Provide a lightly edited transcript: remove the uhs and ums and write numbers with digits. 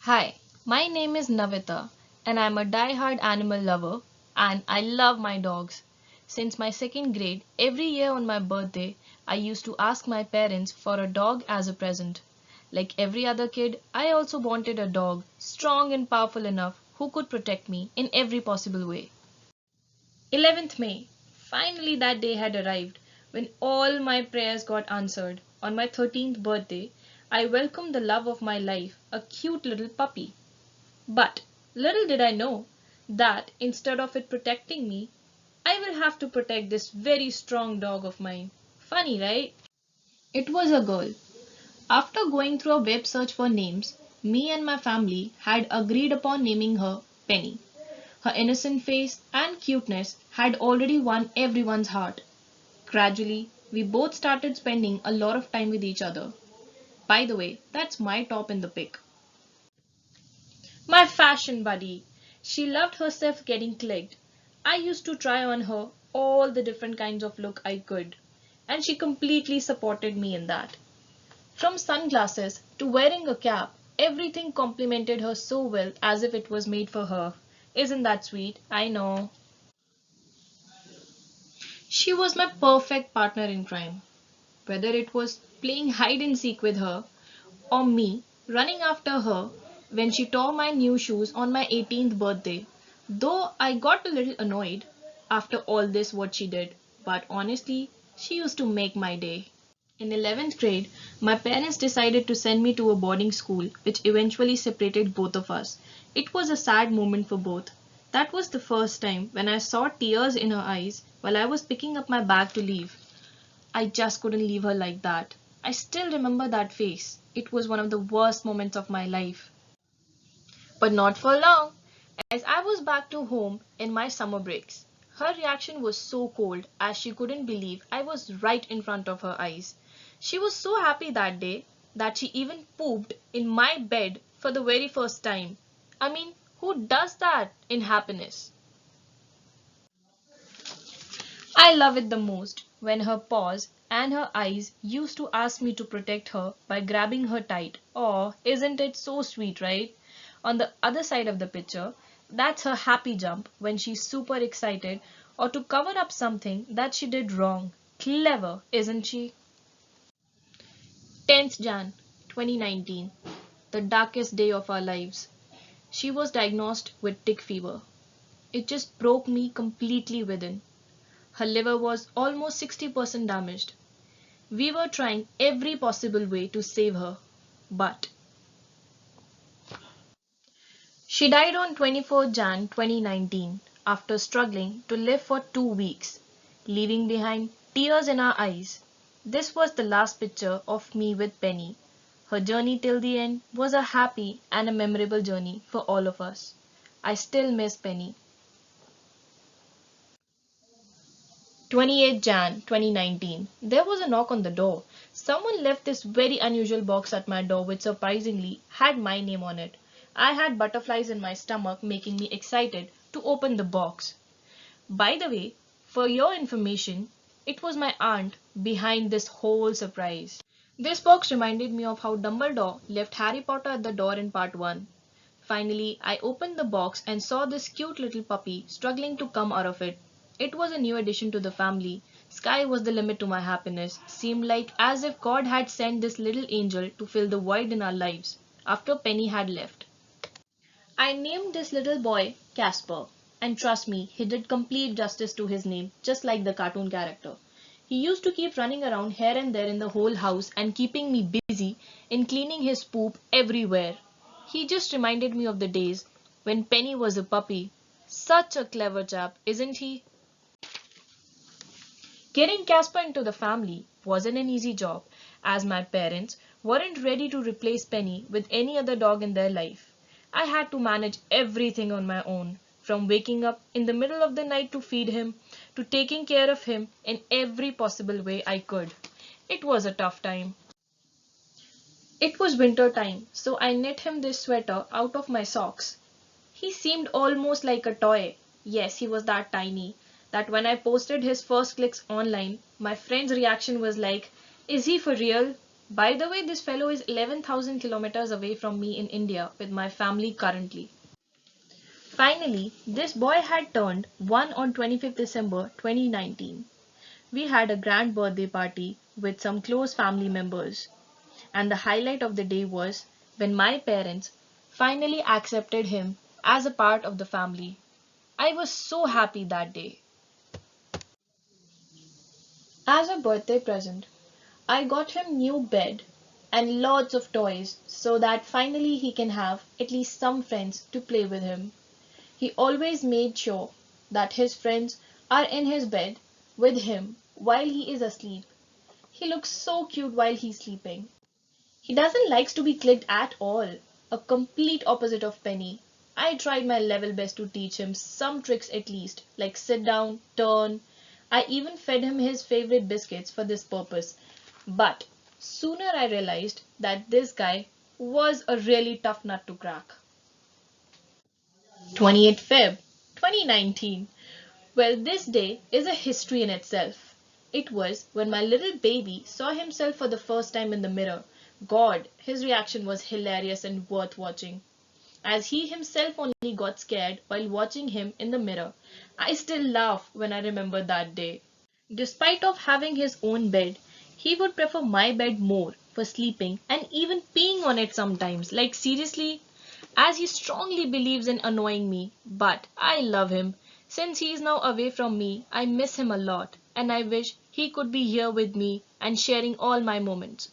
Hi, my name is Naveeta and I'm a die-hard animal lover and I love my dogs. Since my second grade, every year on my birthday, I used to ask my parents for a dog as a present. Like every other kid, I also wanted a dog, strong and powerful enough, who could protect me in every possible way. 11th May. Finally, that day had arrived when all my prayers got answered. On my 13th birthday, I welcomed the love of my life, a cute little puppy. But little did I know that instead of it protecting me, I will have to protect this very strong dog of mine. Funny, right? It was a girl. After going through a web search for names, me and my family had agreed upon naming her Penny. Her innocent face and cuteness had already won everyone's heart. Gradually, we both started spending a lot of time with each other. By the way, that's my top in the pic. My fashion buddy. She loved herself getting clicked. I used to try on her all the different kinds of look I could, and she completely supported me in that. From sunglasses to wearing a cap, everything complimented her so well as if it was made for her. Isn't that sweet? I know. She was my perfect partner in crime. Whether it was playing hide and seek with her or me running after her when she tore my new shoes on my 18th birthday. Though I got a little annoyed after all this what she did, but honestly, she used to make my day. In 11th grade, my parents decided to send me to a boarding school, which eventually separated both of us. It was a sad moment for both. That was the first time when I saw tears in her eyes while I was picking up my bag to leave. I just couldn't leave her like that. I still remember that face. It was one of the worst moments of my life. But not for long. As I was back to home in my summer breaks, her reaction was so cold as she couldn't believe I was right in front of her eyes. She was so happy that day that she even pooped in my bed for the very first time. I mean, who does that in happiness? I love it the most when her paws and her eyes used to ask me to protect her by grabbing her tight. Oh, isn't it so sweet, right? On the other side of the picture, that's her happy jump when she's super excited or to cover up something that she did wrong. Clever, isn't she? 10th Jan 2019, the darkest day of our lives. She was diagnosed with tick fever. It just broke me completely within. Her liver was almost 60% damaged. We were trying every possible way to save her, but she died on 24 Jan 2019 after struggling to live for 2 weeks, leaving behind tears in our eyes. This was the last picture of me with Penny. Her journey till the end was a happy and a memorable journey for all of us. I still miss Penny. 28 Jan 2019. There was a knock on the door. Someone left this very unusual box at my door which surprisingly had my name on it. I had butterflies in my stomach making me excited to open the box. By the way, for your information, it was my aunt behind this whole surprise. This box reminded me of how Dumbledore left Harry Potter at the door in part 1. Finally, I opened the box and saw this cute little puppy struggling to come out of it. It was a new addition to the family. Sky was the limit to my happiness. Seemed like as if God had sent this little angel to fill the void in our lives after Penny had left. I named this little boy Casper, and trust me, he did complete justice to his name, just like the cartoon character. He used to keep running around here and there in the whole house and keeping me busy in cleaning his poop everywhere. He just reminded me of the days when Penny was a puppy. Such a clever chap, isn't he? Getting Casper into the family wasn't an easy job, as my parents weren't ready to replace Penny with any other dog in their life. I had to manage everything on my own, from waking up in the middle of the night to feed him, to taking care of him in every possible way I could. It was a tough time. It was winter time, so I knit him this sweater out of my socks. He seemed almost like a toy. Yes, he was that tiny that when I posted his first clicks online, my friend's reaction was like, "Is he for real?" By the way, this fellow is 11,000 kilometers away from me in India with my family currently. Finally, this boy had turned 1 on 25th December 2019. We had a grand birthday party with some close family members, and the highlight of the day was when my parents finally accepted him as a part of the family. I was so happy that day. As a birthday present, I got him new bed and lots of toys so that finally he can have at least some friends to play with him. He always made sure that his friends are in his bed with him while he is asleep. He looks so cute while he's sleeping. He doesn't like to be clicked at all, a complete opposite of Penny. I tried my level best to teach him some tricks at least, like sit down, turn. I even fed him his favorite biscuits for this purpose. But sooner I realized that this guy was a really tough nut to crack. 28th Feb 2019. Well, this day is a history in itself. It was when my little baby saw himself for the first time in the mirror. God, his reaction was hilarious and worth watching. As he himself only got scared while watching him in the mirror. I still laugh when I remember that day. Despite of having his own bed, he would prefer my bed more for sleeping and even peeing on it sometimes. Like seriously, as he strongly believes in annoying me, but I love him. Since he is now away from me, I miss him a lot and I wish he could be here with me and sharing all my moments.